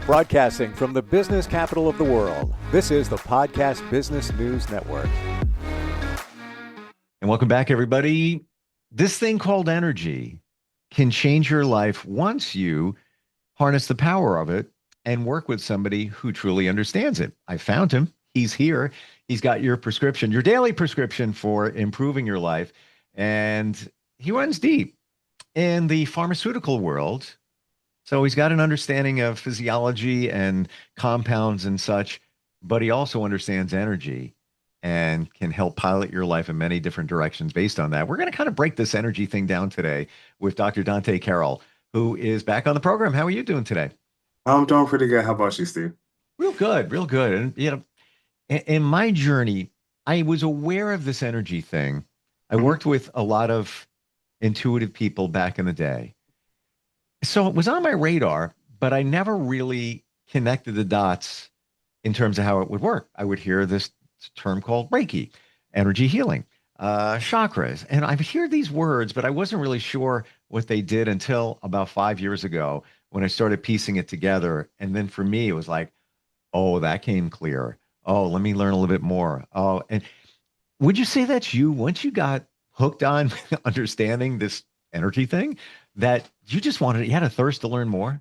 Broadcasting from the business capital of the world, this is the Podcast Business News Network. And welcome back, everybody. This thing called energy can change your life once you harness the power of it and work with somebody who truly understands it. I found him. He's here. He's got your prescription, your daily prescription for improving your life. And he runs deep in the pharmaceutical world. So he's got an understanding of physiology and compounds and such, but he also understands energy and can help pilot your life in many different directions based on that. We're going to kind of break this energy thing down today with Dr. Dante Carroll, who is back on the program. How are you doing today? I'm doing pretty good. How about you, Steve? Real good, real good. And, in my journey, I was aware of this energy thing. I Mhm. worked with a lot of intuitive people back in the day. So it was on my radar, but I never really connected the dots in terms of how it would work. I would hear this term called Reiki, energy healing, chakras. And I would hear these words, but I wasn't really sure what they did until about 5 years ago when I started piecing it together. And then for me, it was like, oh, that came clear. Oh, let me learn a little bit more. Oh, and would you say that's you once you got hooked on understanding this energy thing that you had a thirst to learn more?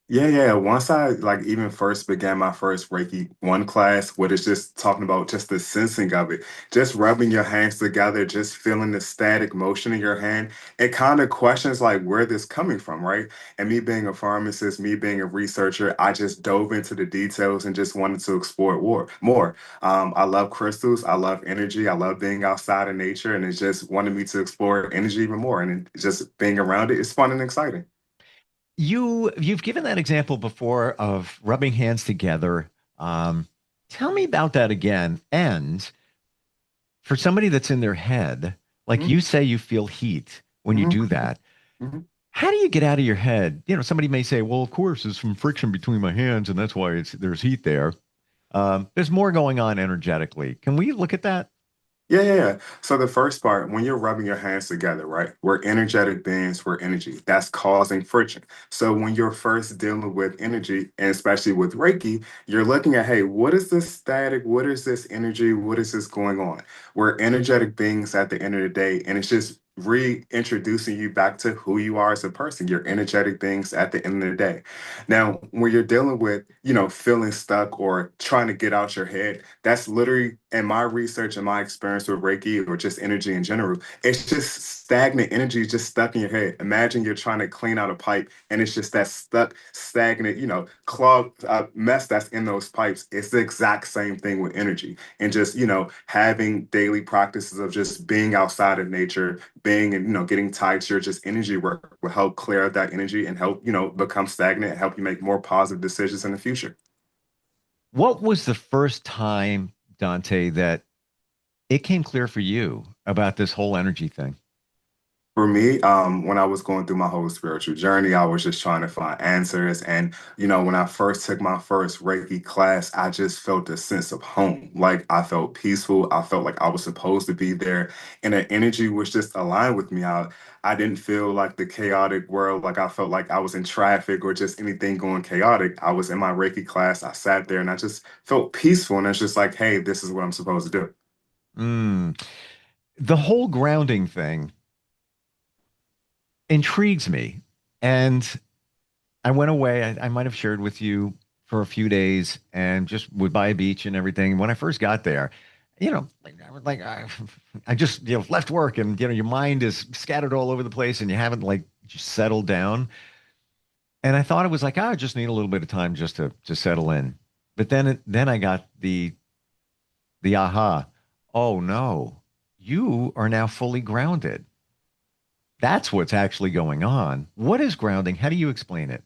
Yeah. Once I even first began my first Reiki one class, what is just talking about just the sensing of it, just rubbing your hands together, just feeling the static motion in your hand, it kind of questions like where this coming from, right? And me being a pharmacist, me being a researcher, I just dove into the details and just wanted to explore it more. I love crystals, I love energy, I love being outside in nature, and it just wanted me to explore energy even more. And just being around it is fun and exciting. You've given that example before of rubbing hands together. Um, Tell me about that again. And for somebody that's in their head, like Mhm, you say, you feel heat when you mhm, do that. mhm. How do you get out of your head? Somebody may say, "Well, of course, there's some friction between my hands, and that's why there's heat there." There's more going on energetically. Can we look at that? Yeah. So the first part, when you're rubbing your hands together, right? We're energetic beings, we're energy. That's causing friction. So when you're first dealing with energy, and especially with Reiki, you're looking at, hey, what is this static? What is this energy? What is this going on? We're energetic beings at the end of the day, and it's just reintroducing you back to who you are as a person. You're energetic beings at the end of the day. Now, when you're dealing with, feeling stuck or trying to get out your head, that's literally in my research and my experience with Reiki or just energy in general. It's just stagnant energy just stuck in your head. Imagine you're trying to clean out a pipe and it's just that stuck, stagnant, clogged mess that's in those pipes. It's the exact same thing with energy. And just, having daily practices of just being outside of nature, being and, getting tied to your just energy work will help clear out that energy and help, become stagnant, help you make more positive decisions in the future. What was the first time, Dante, that it came clear for you about this whole energy thing? For me, when I was going through my whole spiritual journey, I was just trying to find answers. And, when I first took my first Reiki class, I just felt a sense of home. Like I felt peaceful. I felt like I was supposed to be there. And the energy was just aligned with me. I didn't feel like the chaotic world, like I felt like I was in traffic or just anything going chaotic. I was in my Reiki class. I sat there and I just felt peaceful. And it's just like, hey, this is what I'm supposed to do. Mm. The whole grounding thing intrigues me. And I went away. I might have shared with you for a few days and just would buy a beach and everything. When I first got there, I just left work and your mind is scattered all over the place and you haven't just settled down. And I thought it was like, I just need a little bit of time just to settle in. But then I got the aha. Oh no, you are now fully grounded. That's what's actually going on. What is grounding? How do you explain it?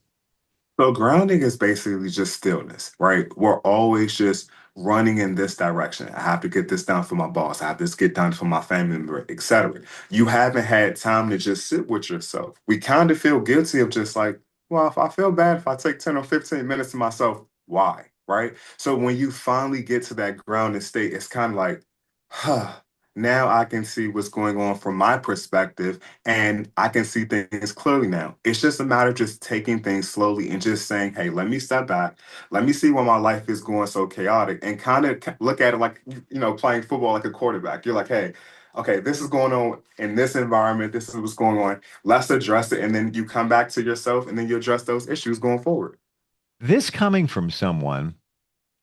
So grounding is basically just stillness, right? We're always just running in this direction. I have to get this done for my boss. I have this get done for my family member, etc. You haven't had time to just sit with yourself. We kind of feel guilty of just like, well, if I feel bad if I take 10 or 15 minutes to myself, why? Right? So when you finally get to that grounded state, it's kind of like, huh, now I can see what's going on from my perspective and I can see things clearly now. It's just a matter of just taking things slowly and just saying, hey, let me step back. Let me see why my life is going so chaotic and kind of look at it like, playing football like a quarterback. You're like, hey, okay, this is going on in this environment. This is what's going on. Let's address it. And then you come back to yourself and then you address those issues going forward. This coming from someone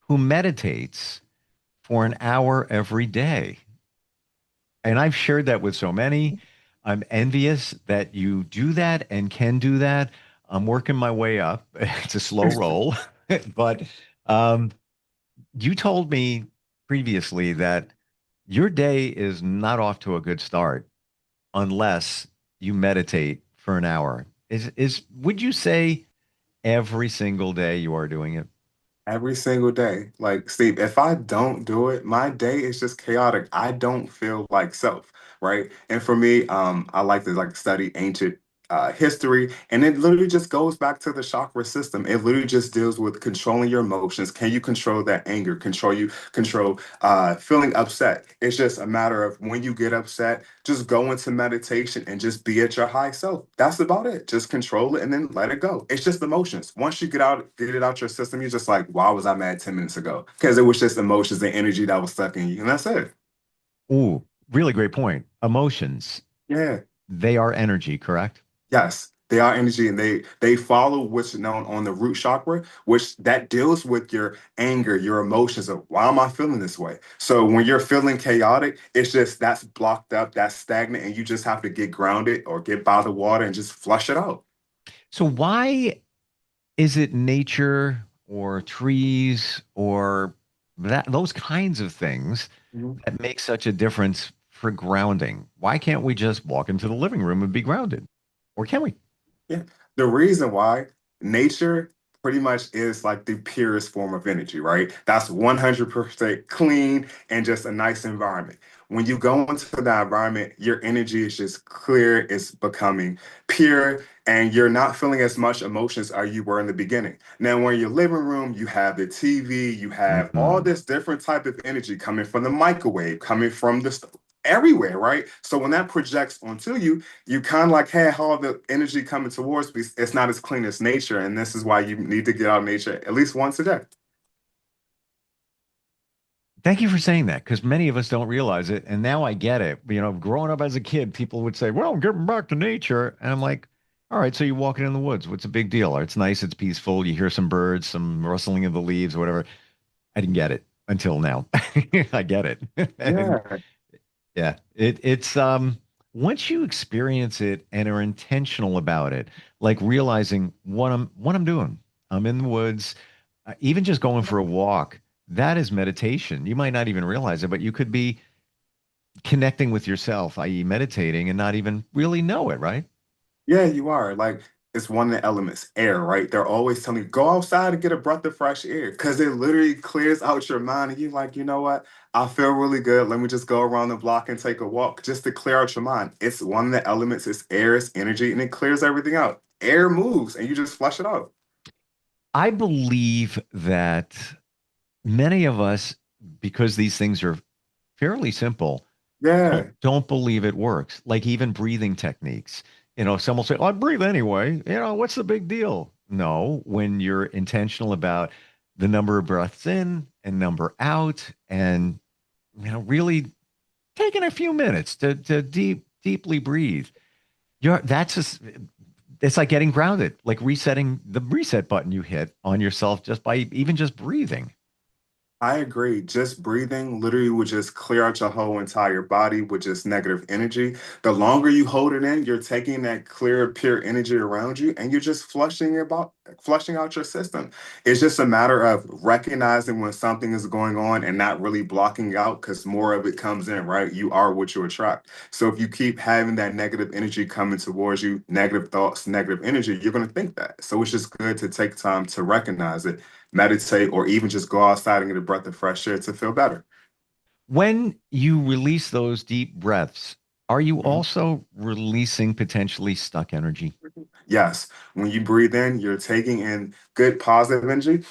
who meditates for an hour every day. And I've shared that with so many. I'm envious that you do that and can do that. I'm working my way up. It's a slow roll. But um, you told me previously that your day is not off to a good start unless you meditate for an hour. Is would you say every single day you are doing it? Every single day. Like, Steve, if I don't do it, my day is just chaotic. I don't feel like self, right? And for me, I like to study ancient history, and it literally just goes back to the chakra system. It literally just deals with controlling your emotions. Can you control that anger? Control feeling upset. It's just a matter of when you get upset, just go into meditation and just be at your high self. That's about it. Just control it and then let it go. It's just emotions. Once you get it out your system, you're just like, why was I mad 10 minutes ago? Because it was just emotions and energy that was stuck in you. And that's it. Ooh, really great point. Emotions, Yeah. they are energy, correct? Yes, they are energy and they follow what's known on the root chakra, which that deals with your anger, your emotions of why am I feeling this way? So when you're feeling chaotic, it's just that's blocked up, that's stagnant, and you just have to get grounded or get by the water and just flush it out. So why is it nature or trees or that those kinds of things Mhm. that make such a difference for grounding? Why can't we just walk into the living room and be grounded? Or can we? Yeah. The reason why nature pretty much is like the purest form of energy, right? That's 100% clean and just a nice environment. When you go into that environment, your energy is just clear, it's becoming pure, and you're not feeling as much emotions as you were in the beginning. Now, when your living room, you have the TV, you have all Mhm. this different type of energy coming from the microwave, coming from the everywhere, right? So when that projects onto you, you kind of like had all the energy coming towards me. It's not as clean as nature, and this is why you need to get out of nature at least once a day. Thank you for saying that because many of us don't realize it. And now I get it. Growing up as a kid, people would say, well, I'm getting back to nature. And I'm like, all right, so you're walking in the woods. What's the big deal? It's nice, it's peaceful. You hear some birds, some rustling of the leaves, whatever. I didn't get it until now. I get it. And Yeah, yeah, it's once you experience it and are intentional about it, like realizing what I'm doing. I'm in the woods, even just going for a walk. That is meditation. You might not even realize it, but you could be connecting with yourself, i.e., meditating, and not even really know it, right? yeah, you are. Like, it's one of the elements, air, right? They're always telling you, go outside and get a breath of fresh air because it literally clears out your mind. And you're like, you know what? I feel really good. Let me just go around the block and take a walk just to clear out your mind. It's one of the elements, it's air, it's energy, and it clears everything out. Air moves and you just flush it out. I believe that many of us, because these things are fairly simple, don't Yeah. don't believe it works. Like even breathing techniques. Some will say, "Oh, I breathe anyway. What's the big deal?" No, when you're intentional about the number of breaths in and number out, and really taking a few minutes to deeply breathe. It's like getting grounded, like resetting the reset button you hit on yourself just by even just breathing. I agree. Just breathing literally would just clear out your whole entire body with just negative energy. The longer you hold it in, you're taking that clear, pure energy around you and you're just flushing out your system. It's just a matter of recognizing when something is going on and not really blocking out because more of it comes in, right? You are what you attract. So if you keep having that negative energy coming towards you, negative thoughts, negative energy, you're going to think that. So it's just good to take time to recognize it, meditate, or even just go outside and get a breath of fresh air to feel better. When you release those deep breaths, are you Mhm. also releasing potentially stuck energy? Yes, when you breathe in, you're taking in good positive energy.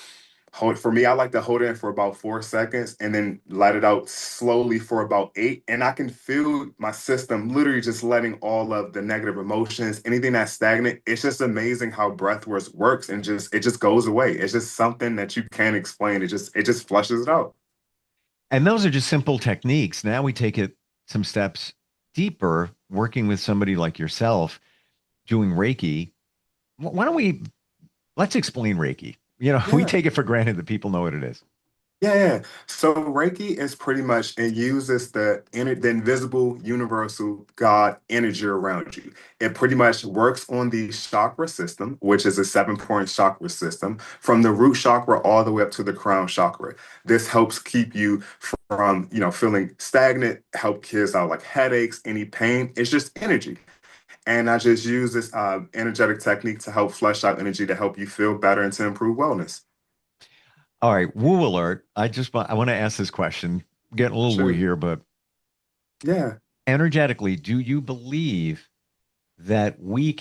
Hold for me, I like to hold it in for about 4 seconds and then let it out slowly for about eight. And I can feel my system literally just letting all of the negative emotions, anything that's stagnant. It's just amazing how breath works and just it just goes away. It's just something that you can't explain. It just flushes it out. And those are just simple techniques. Now we take it some steps deeper, working with somebody like yourself, doing Reiki. Why don't we let's explain Reiki? We Yeah. take it for granted that people know what it is. Yeah. So Reiki is pretty much it uses the invisible universal God energy around you. It pretty much works on the chakra system, which is a 7 point chakra system, from the root chakra all the way up to the crown chakra. This helps keep you from, feeling stagnant, help kids out like headaches, any pain. It's just energy. And I just use this energetic technique to help flush out energy to help you feel better and to improve wellness. All right, woo alert. I want to ask this question. Getting a little woo Sure. here, but Yeah. energetically, do you believe that we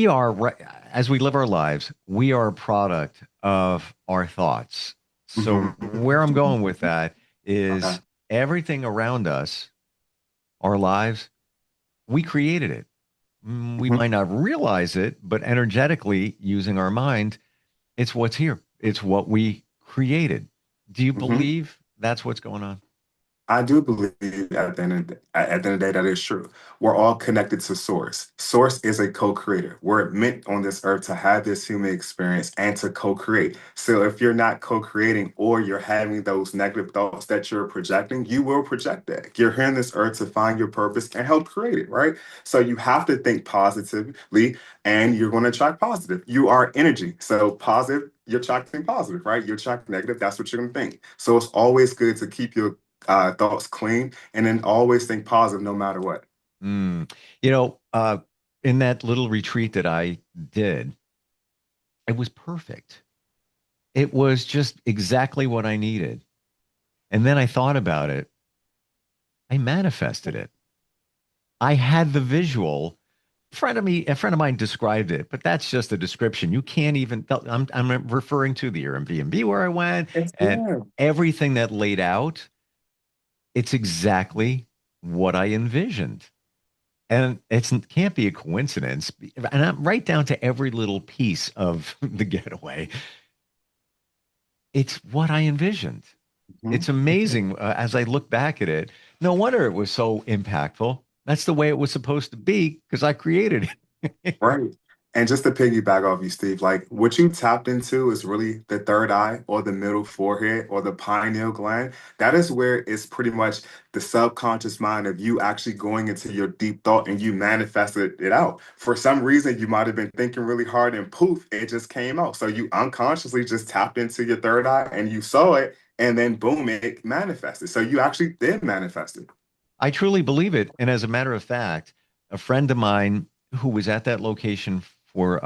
are as we live our lives, we are a product of our thoughts. So where I'm going with that Okay. is everything around us, our lives, we created it. We Mhm. might not realize it, but energetically, using our mind, it's what's here. It's what we created. Do you Mhm. believe that's what's going on? I do believe at the end of the day that is true. We're all connected to Source. Source is a co-creator. We're meant on this earth to have this human experience and to co-create. So if you're not co-creating or you're having those negative thoughts that you're projecting, you will project that. You're here on this earth to find your purpose and help create it, right? So you have to think positively and you're going to attract positive. You are energy. So positive, you're attracting positive, right? You're attracting negative, that's what you're going to think. So it's always good to keep your thoughts clean, and then always think positive no matter what. Mm. You know, uh, in that little retreat that I did, it was perfect. It was just exactly what I needed. And then I thought about it. I manifested it. I had the visual. A friend of mine described it, but that's just a description. You can't even. I'm referring to the Airbnb where I went It's and yeah, everything that laid out. It's exactly what I envisioned. And it can't be a coincidence. And I'm right down to every little piece of the getaway. It's what I envisioned. It's mhm, amazing as I look back at it. No wonder it was so impactful. That's the way it was supposed to be because I created it. right. And just to piggyback off you, Steve, like what you tapped into is really the third eye or the middle forehead or the pineal gland. That is where it's pretty much the subconscious mind of you actually going into your deep thought and you manifested it out. For some reason, you might have been thinking really hard and poof, it just came out. So you unconsciously just tapped into your third eye and you saw it, and then boom, it manifested. So you actually did manifest it. I truly believe it. And as a matter of fact, a friend of mine who was at that location for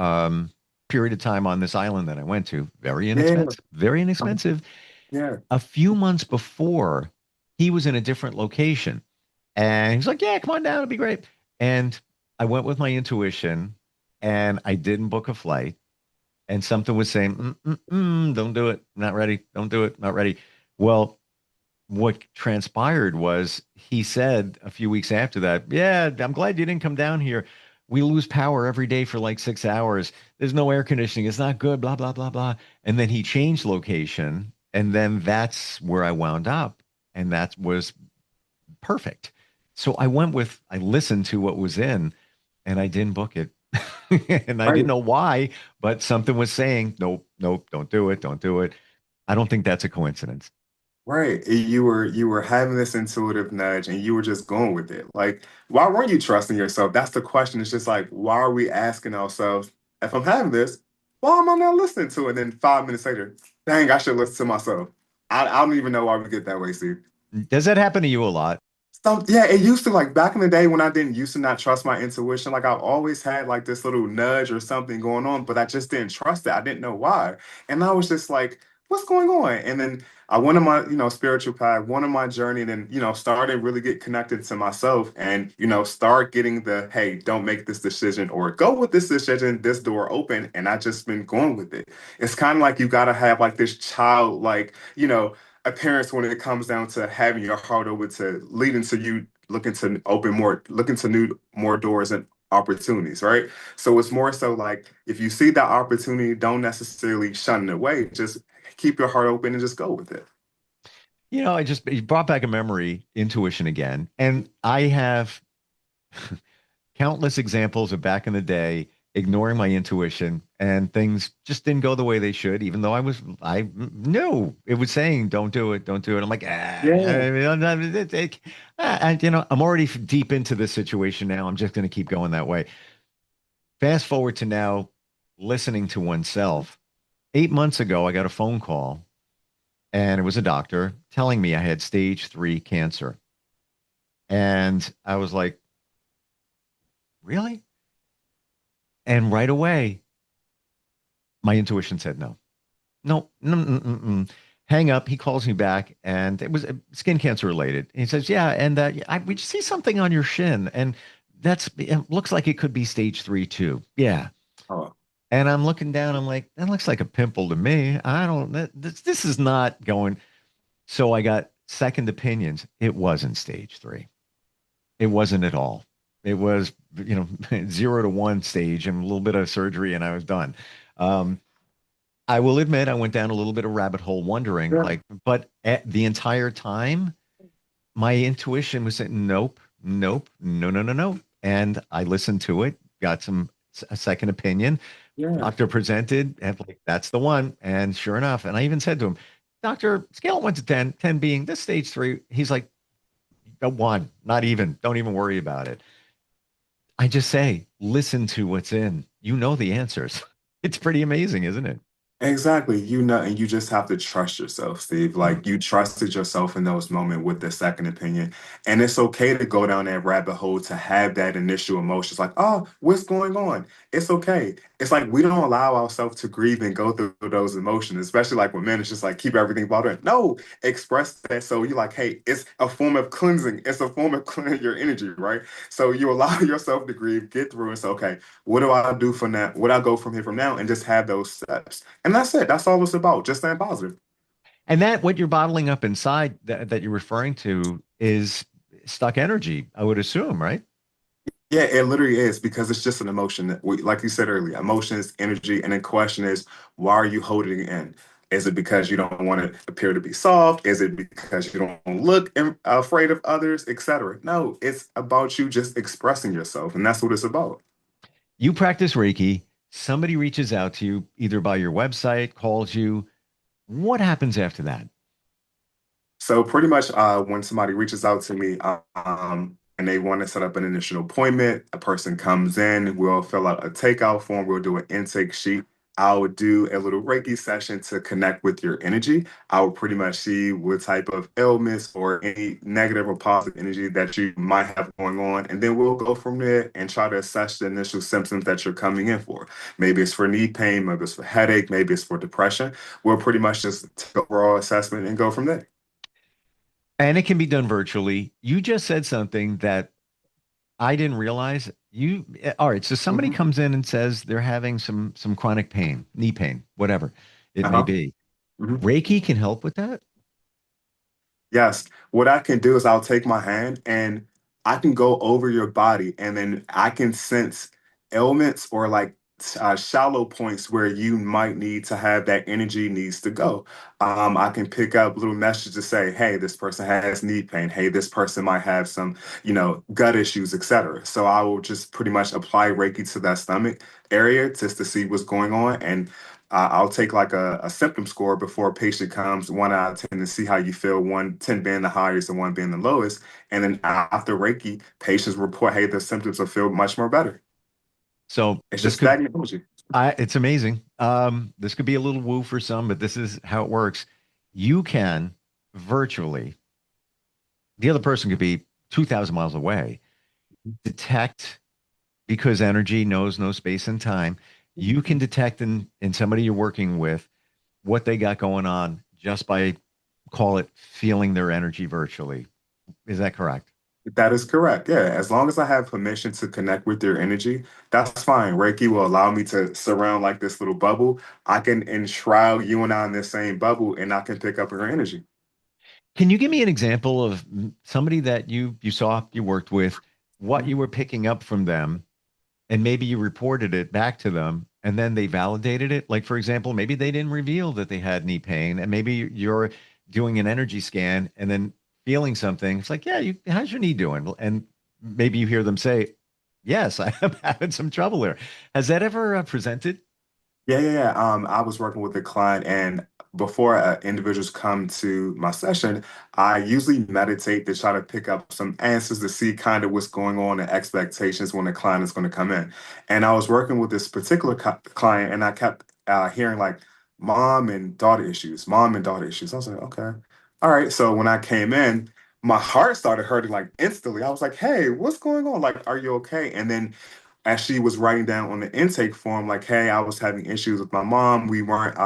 period of time on this island that I went to, Yeah. very inexpensive. Yeah. A few months before, he was in a different location. And he's like, yeah, come on down. It'll be great. And I went with my intuition and I didn't book a flight. And something was saying, don't do it. Not ready. Don't do it. Not ready. Well, what transpired was he said a few weeks after that, yeah, I'm glad you didn't come down here. We lose power every day for like 6 hours. There's no air conditioning. It's not good, blah, blah, blah, blah. And then he changed location. And then that's where I wound up. And that was perfect. So I listened to what was in and I didn't book it. And I didn't Right. know why, but something was saying, nope, nope, don't do it, don't do it. I don't think that's a coincidence. Right. You were having this intuitive nudge and you were just going with it. Like, why weren't you trusting yourself? That's the question. It's just like, why are we asking ourselves, if I'm having this, why am I not listening to it? And then 5 minutes later, dang, I should listen to myself. I don't even know why we get that way, Steve. Does that happen to you a lot? Yeah, it used to like back in the day when I didn't used to not trust my intuition. Like I always had like this little nudge or something going on, but I just didn't trust it. I didn't know why. And I was just like, what's going on? And then I went on my, spiritual path, went on my journey, and then, started really get connected to myself and, start getting the, hey, don't make this decision or go with this decision, this door open. And I just been going with it. It's kind of like you got to have like this child, like, appearance when it comes down to having your heart open to leading to you looking to new more doors and opportunities, right? So it's more so like if you see that opportunity, don't necessarily shun it away. Just keep your heart open and just go with it. I just it brought back a memory, intuition again. And I have countless examples of back in the day ignoring my intuition and things just didn't go the way they should, even though I knew it was saying, don't do it, don't do it. I'm like, Yeah. and I'm already deep into this situation now. I'm just going to keep going that way. Fast forward to now, listening to oneself. 8 months ago, I got a phone call and it was a doctor telling me I had stage 3 cancer. And I was like, really? And right away, my intuition said no. No, no, hang up. He calls me back, and it was skin cancer related. He says, "Yeah, and we see something on your shin, and it looks like it could be stage 3 too." Yeah, Oh, and I'm looking down. I'm like, that looks like a pimple to me. I don't. This is not going. So I got second opinions. It wasn't stage 3. It wasn't at all. It was, 0 to 1 stage and a little bit of surgery, and I was done. Um, I will admit I went down a little bit of rabbit hole wondering, yeah. like, but at the entire time, my intuition was saying, nope, nope, no, no, no, no. And I listened to it, got a second opinion. Yeah. Doctor presented, and like, that's the one. And sure enough, and I even said to him, Doctor, scale of 1 to 10, 10 being this stage 3. He's like, a 1, not even, don't even worry about it. I just say, listen to what's in. You know the answers. It's pretty amazing, isn't it? Exactly. And you just have to trust yourself, Steve. Mm. Like you trusted yourself in those moments with the second opinion. And it's okay to go down that rabbit hole to have that initial emotions like, oh, what's going on? It's okay. It's like we don't allow ourselves to grieve and go through those emotions, especially like when men, it's just like keep everything bottled in. No, express that. So you're like, hey, it's a form of cleansing. It's a form of cleansing your energy, right? So you allow yourself to grieve, get through and say, okay, what do I do from that? What I go from here from now and just have those steps. And that's it. That's all it's about. Just staying positive. And that what you're bottling up inside that you're referring to is stuck energy, I would assume, right? Yeah, it literally is because it's just an emotion that like you said earlier, emotions, energy, and the question is, why are you holding it in? Is it because you don't want to appear to be soft? Is it because you don't look afraid of others, etc.? No, it's about you just expressing yourself, and that's what it's about. You practice Reiki, somebody reaches out to you either by your website, calls you. What happens after that? So pretty much when somebody reaches out to me and they want to set up an initial appointment, a person comes in, we'll fill out a takeout form, we'll do an intake sheet. I'll do a little Reiki session to connect with your energy. I will pretty much see what type of ailments or any negative or positive energy that you might have going on. And then we'll go from there and try to assess the initial symptoms that you're coming in for. Maybe it's for knee pain, maybe it's for headache, maybe it's for depression. We'll pretty much just take an overall assessment and go from there. And it can be done virtually. You just said something that I didn't realize. All right, so somebody Mhm. comes in and says they're having some chronic pain, knee pain, whatever it may Uh-huh. be. Mhm. Reiki can help with that. Yes. What I can do is I'll take my hand and I can go over your body and then I can sense ailments or like shallow points where you might need to have that energy needs to go. I can pick up little messages to say, hey, this person has knee pain. Hey, this person might have some, gut issues, etc. So I will just pretty much apply Reiki to that stomach area just to see what's going on. And I'll take like a symptom score before a patient comes, 1 out of 10, to see how you feel. 10 being the highest and 1 being the lowest. And then after Reiki, patients report, hey, the symptoms will feel much more better. So It's this just could stagnant energy. it's amazing. This could be a little woo for some, but this is how it works. You can virtually, the other person could be 2,000 miles away, detect because energy knows no space and time. You can detect in somebody you're working with what they got going on just by, call it, feeling their energy virtually. Is that correct? That is correct. Yeah. As long as I have permission to connect with your energy, that's fine. Reiki will allow me to surround like this little bubble. I can enshroud you and I in this same bubble and I can pick up your energy. Can you give me an example of somebody that you saw, you worked with, what Mhm. you were picking up from them, and maybe you reported it back to them, and then they validated it? Like, for example, maybe they didn't reveal that they had knee pain, and maybe you're doing an energy scan and then feeling something. It's like, yeah, how's your knee doing? And maybe you hear them say, yes, I am having some trouble there. Has that ever presented? Yeah. I was working with a client, and before individuals come to my session, I usually meditate to try to pick up some answers to see kind of what's going on and expectations when the client is going to come in. And I was working with this particular client, and I kept hearing like mom and daughter issues. I was like, okay, all right. So when I came in, my heart started hurting like instantly. I was like, hey, what's going on? Like, are you okay? And then as she was writing down on the intake form, like, hey, I was having issues with my mom. We weren't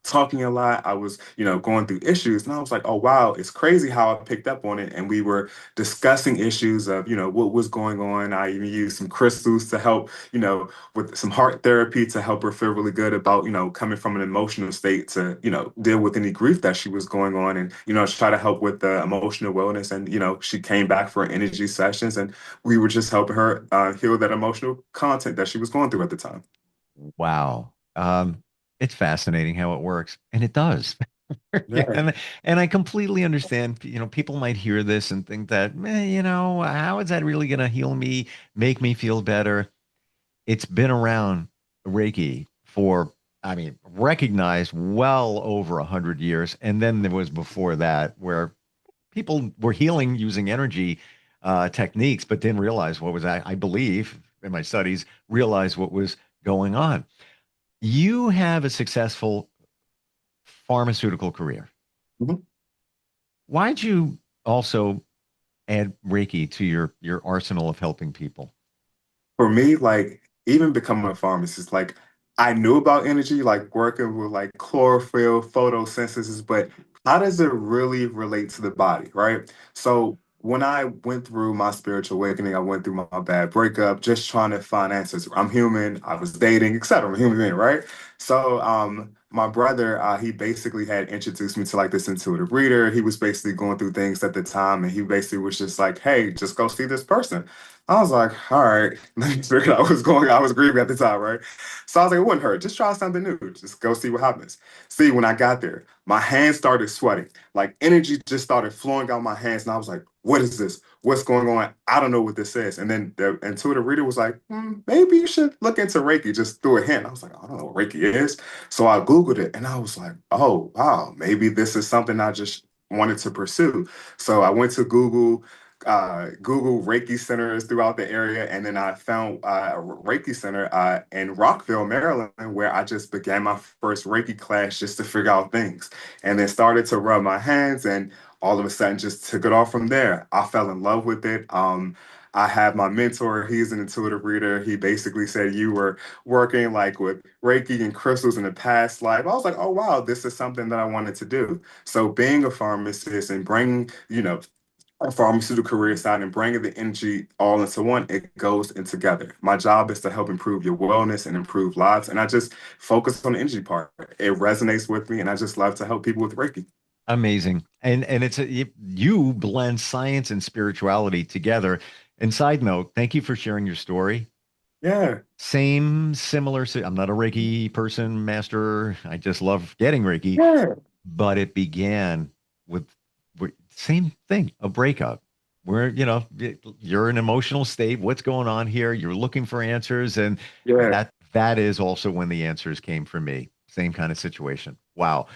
talking a lot. I was, going through issues. And I was like, oh, wow, it's crazy how I picked up on it. And we were discussing issues of, what was going on. I even used some crystals to help, with some heart therapy to help her feel really good about, coming from an emotional state to, deal with any grief that she was going on and, try to help with the emotional wellness. And, she came back for energy sessions and we were just helping her heal that emotional content that she was going through at the time. Wow. It's fascinating how it works, and it does. Yeah, Yeah. and I completely understand. People might hear this and think that, how is that really going to heal me, make me feel better? It's been around, Reiki, for, I mean, recognized well over 100 years, and then there was before that where people were healing using energy techniques, but didn't realize what was, I believe, in my studies, realize what was going on. You have a successful pharmaceutical career. Mhm. Why'd you also add Reiki to your arsenal of helping people? For me, like even becoming a pharmacist, like I knew about energy, like working with like chlorophyll, photosynthesis, but how does it really relate to the body, right? So when I went through my spiritual awakening, I went through my bad breakup, just trying to find answers. I'm human, I was dating, etc. I'm a human being, right? So my brother, he basically had introduced me to like this intuitive reader. He was basically going through things at the time, and he basically was just like, "Hey, just go see this person." I was like, all right, let me figure out what's going on. I was grieving at the time, right? So I was like, it wouldn't hurt. Just try something new. Just go see what happens. See, when I got there, my hands started sweating. Like energy just started flowing out my hands. And I was like, what is this? What's going on? I don't know what this is. And then the intuitive reader was like, maybe you should look into Reiki. Just threw a hint. I was like, I don't know what Reiki is. So I Googled it and I was like, oh, wow, maybe this is something I just wanted to pursue. So I went to Google Reiki centers throughout the area, and then I found a Reiki center in Rockville, Maryland, where I just began my first Reiki class just to figure out things, and then started to rub my hands, and all of a sudden just took it off from there. I fell in love with it. I have my mentor, he's an intuitive reader. He basically said you were working like with Reiki and crystals in the past life. I was like, oh wow, this is something that I wanted to do. So being a pharmacist and bringing, a pharmaceutical career side and bringing the energy all into one, it goes in together. My job is to help improve your wellness and improve lives. And I just focus on the energy part. It resonates with me, and I just love to help people with Reiki. Amazing. And you blend science and spirituality together. And side note, thank you for sharing your story. Yeah. Same, similar. I'm not a Reiki person, master. I just love getting Reiki, Yeah. but it began with same thing, a breakup where, you're in an emotional state. What's going on here? You're looking for answers. And Yeah. that is also when the answers came for me. Same kind of situation. Wow.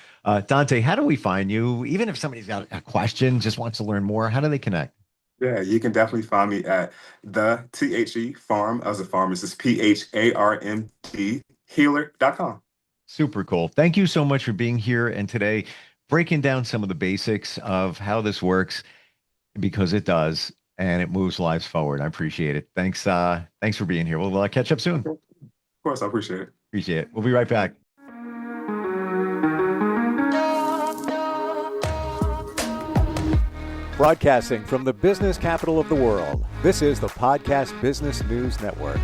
Dante, how do we find you? Even if somebody's got a question, just wants to learn more, how do they connect? Yeah. You can definitely find me at the THE farm as a pharmacist, PHARMD healer.com. Super cool. Thank you so much for being here and today breaking down some of the basics of how this works, because it does and it moves lives forward. I appreciate it. Thanks for being here. We'll catch up soon. Of course, I appreciate it. Appreciate it. We'll be right back. Broadcasting from the business capital of the world, this is the Podcast Business News Network.